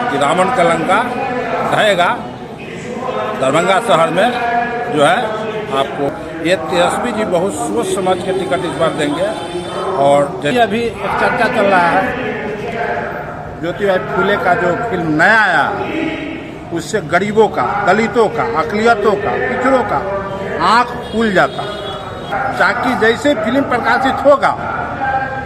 कि रावण का लंका ढहेगा। दरभंगा शहर में जो है आपको ये तेजस्वी जी बहुत सोच समझ के टिकट इस बार देंगे। और अभी एक चर्चा चल रहा है ज्योतिबा फुले का जो फिल्म नया आया उससे गरीबों का, दलितों का, अकलियतों का, पिछड़ों का आँख खुल जाता। ताकि जैसे फिल्म प्रकाशित होगा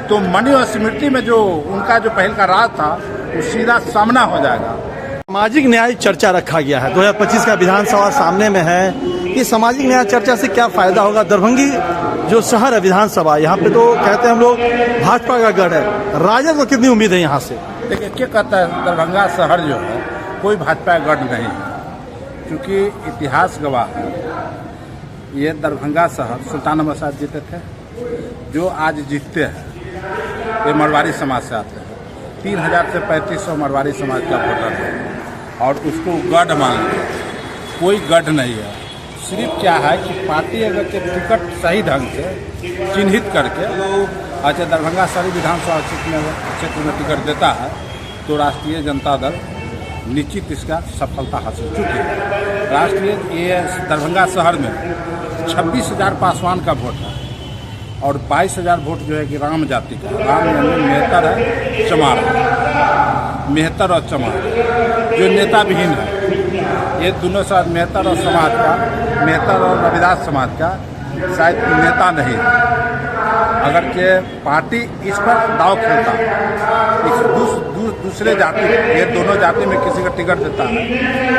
तो मनी और स्मृति में जो उनका जो पहल का राज था वो सीधा सामना हो जाएगा। सामाजिक न्याय चर्चा रखा गया है। 2025 का विधानसभा सामने में है कि सामाजिक न्याय चर्चा से क्या फायदा होगा। दरभंगी जो शहर है विधानसभा, यहाँ पे तो कहते हैं हम लोग भाजपा का गढ़ है, राजद को कितनी उम्मीद है यहाँ से? देखिए क्या कहता है, दरभंगा शहर जो है कोई भाजपा का गढ़ नहीं है, क्योंकि इतिहास गवाह है। ये दरभंगा शहर सुल्तान अहमद साहब जीते थे, जो आज जीतते हैं ये मरवाड़ी समाज से आते हैं। 3000 से 3500 मरवाड़ी समाज का वोटर है और उसको गढ़ मान लिया। कोई गढ़ नहीं है। सिर्फ क्या है कि पार्टी अगर के टिकट सही ढंग से चिन्हित करके अच्छा दरभंगा शहरी विधानसभा क्षेत्र में टिकट देता है तो राष्ट्रीय जनता दल निश्चित इसका सफलता हासिल चुकी है। राष्ट्रीय ये दरभंगा शहर में 26,000 पासवान का वोट है और 22,000 वोट जो है कि राम जाति का। राम यानी मेहतर है, चमार है। मेहतर और चमार जो नेता विहीन है, ये दोनों साथ मेहतर और समाज का, मेहतर और रविदास समाज का शायद नेता नहीं है। अगर के पार्टी इस पर दाव खेलता इस दूसरे जाति, ये दोनों जाति में किसी का टिकट देता है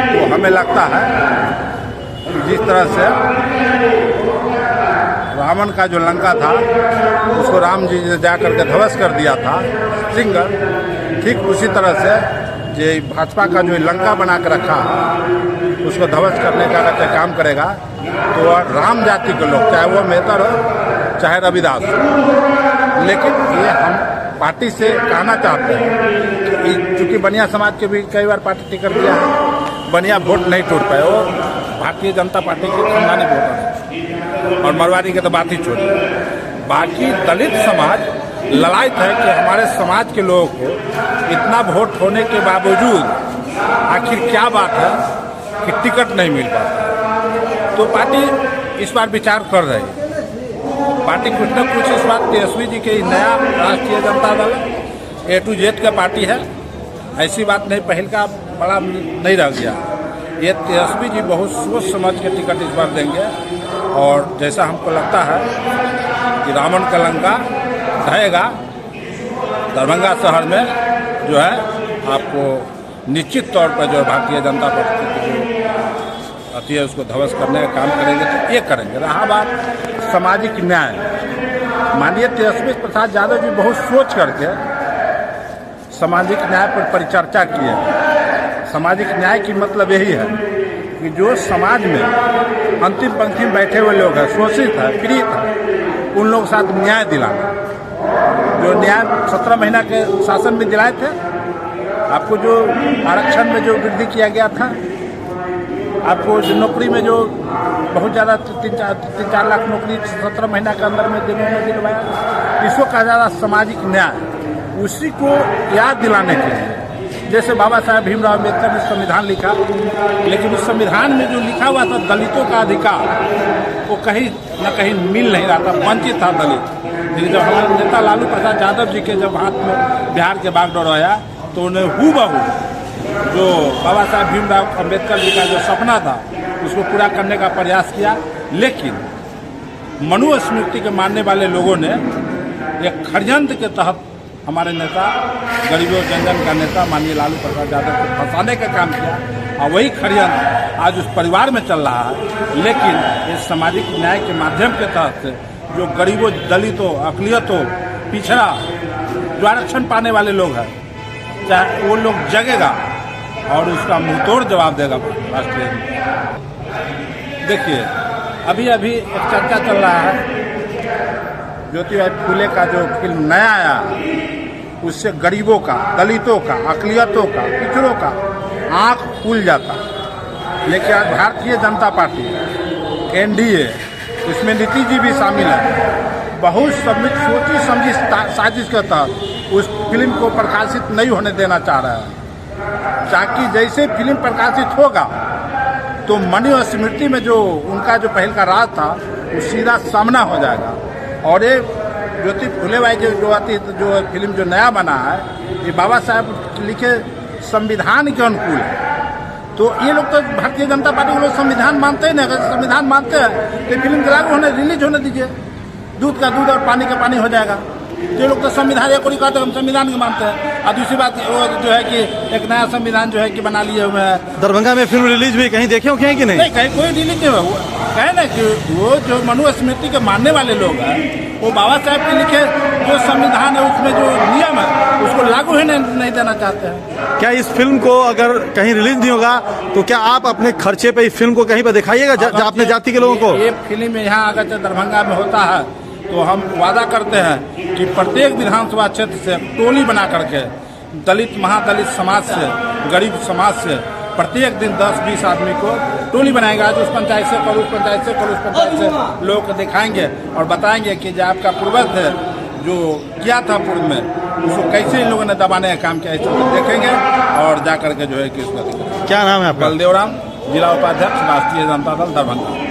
तो हमें लगता है जिस तरह से रावण का जो लंका था उसको राम जी ने जा करके ध्वस्त कर दिया था सिंगर, ठीक उसी तरह से जो भाजपा का जो लंका बना कर रखा है उसको ध्वस्त करने का अगर काम करेगा तो राम जाति के लोग, चाहे वो मेहतर हो चाहे रविदास हो। लेकिन ये हम पार्टी से कहना चाहते हैं कि चूँकि बनिया समाज के भी कई बार पार्टी टिकट दिया है, बनिया वोट नहीं टूट पाए। वो भारतीय जनता पार्टी के खानदानी वोटर है और मरवाड़ी के तो बात ही छोड़ी। बाकी दलित समाज ललायत है कि हमारे समाज के लोगों को इतना वोट होने के बावजूद आखिर क्या बात है कि टिकट नहीं मिल पाता। तो पार्टी इस बार विचार कर रही है। पार्टी कुछ न कुछ इस बार तेजस्वी जी के नया राष्ट्रीय Janata Dal A to Z का पार्टी है, ऐसी बात नहीं पहल का बड़ा नहीं रह गया। ये तेजस्वी जी बहुत सोच समझ के टिकट इस बार देंगे और जैसा हमको लगता है कि रावण का लंका ढहेगा। दरभंगा शहर में जो है आपको निश्चित तौर पर जो भारतीय जनता पार्टी की जो अति है उसको ध्वस्त करने का काम करेंगे तो ये करेंगे। रहा बात सामाजिक न्याय, माननीय तेजस्वी प्रसाद यादव जी बहुत सोच करके सामाजिक न्याय पर परिचर्चा किए। सामाजिक न्याय की मतलब यही है कि जो समाज में अंतिम पंक्ति में बैठे हुए लोग हैं, शोषित है, पीड़ित है, उन लोगों के साथ न्याय दिलाना। जो न्याय 17 महीना के शासन में दिलाए थे, आपको जो आरक्षण में जो वृद्धि किया गया था, आपको नौकरी में जो बहुत ज़्यादा 3-4 लाख नौकरी 17 महीना के अंदर में दिलवाया, इसको कहा जा रहा सामाजिक न्याय। उसी को याद दिलाने के लिए जैसे बाबा साहेब भीमराव अम्बेडकर ने संविधान लिखा, लेकिन उस संविधान में जो लिखा हुआ था दलितों का अधिकार, वो कहीं न कहीं मिल नहीं रहा था, वंचित था दलित। जब हमारे नेता लालू प्रसाद यादव जी के जब हाथ में बिहार के बागडोर आया तो उन्हें हूबहू जो बाबा साहेब भीमराव अम्बेडकर जी का जो सपना था उसको पूरा करने का प्रयास किया। लेकिन मनुस्मृति के मानने वाले लोगों ने एक षड्यंत्र के तहत हमारे नेता, गरीबों जनजन का नेता माननीय लालू प्रसाद यादव को फंसाने का काम किया और वही षड्यंत्र आज उस परिवार में चल रहा है। लेकिन इस सामाजिक न्याय के माध्यम के तहत जो गरीबों, दलितों, अकलियतों, पिछड़ा जो आरक्षण पाने वाले लोग हैं, चाहे वो लोग जगेगा और उसका मुंहतोड़ जवाब देगा राष्ट्रीय। देखिए अभी एक चर्चा चल रहा है ज्योतिबा फुले का जो फिल्म नया आया उससे गरीबों का, दलितों का, अकलियतों का, पिछड़ों का आँख खुल जाता। लेकिन आज भारतीय जनता पार्टी NDA, इसमें नीतीश जी भी शामिल है, बहुत सोची समझी साजिश के तहत उस फिल्म को प्रकाशित नहीं होने देना चाह रहा है। ताकि जैसे फिल्म प्रकाशित होगा तो मनी और स्मृति में जो उनका जो पहल का राज था वो सीधा सामना हो जाएगा। और ये ज्योति फुले भाई जो आती जो फिल्म जो नया बना है ये बाबा साहब लिखे संविधान के अनुकूल है। तो ये लोग तो भारतीय जनता पार्टी के लोग संविधान मानते हैं ना, अगर संविधान मानते हैं तो फिल्म लागू होने रिलीज होने दीजिए, दूध का दूध और पानी का पानी हो जाएगा। ये लोग तो संविधान एक और कहते हैं हम संविधान के मानते हैं, और दूसरी बात वो जो है कि एक नया संविधान जो है कि बना लिए हुए हैं। दरभंगा में फिल्म रिलीज हुई, कहीं देखे हो कि नहीं? नहीं, कहीं कोई रिलीज नहीं हुआ। कहे ना कि वो जो मनु स्मृति के मानने वाले लोग हैं वो बाबा साहब के लिखे जो संविधान है उसमें जो नियम है उसको लागू ही नहीं देना चाहते हैं। क्या इस फिल्म को अगर कहीं रिलीज नहीं होगा तो क्या आप अपने खर्चे पे इस फिल्म को कहीं पर दिखाइएगा अपने जाति के लोगों को? ये फिल्म यहाँ अगर दरभंगा में होता है तो हम वादा करते हैं कि प्रत्येक विधानसभा क्षेत्र से टोली बना करके दलित महादलित समाज से गरीब समाज से प्रत्येक दिन 10-20 आदमी को टोली बनाएगा। आज उस पंचायत से कल उस पंचायत से कल उस पंचायत से लोग को दिखाएंगे और बताएंगे कि जो आपका पूर्वज है जो किया था पूर्व में उसको कैसे इन लोगों ने दबाने का काम किया, इस देखेंगे और जा करके जो है कि उसका क्या नाम है आपका? बलदेव राम, जिला उपाध्यक्ष राष्ट्रीय जनता दल दरभंगा।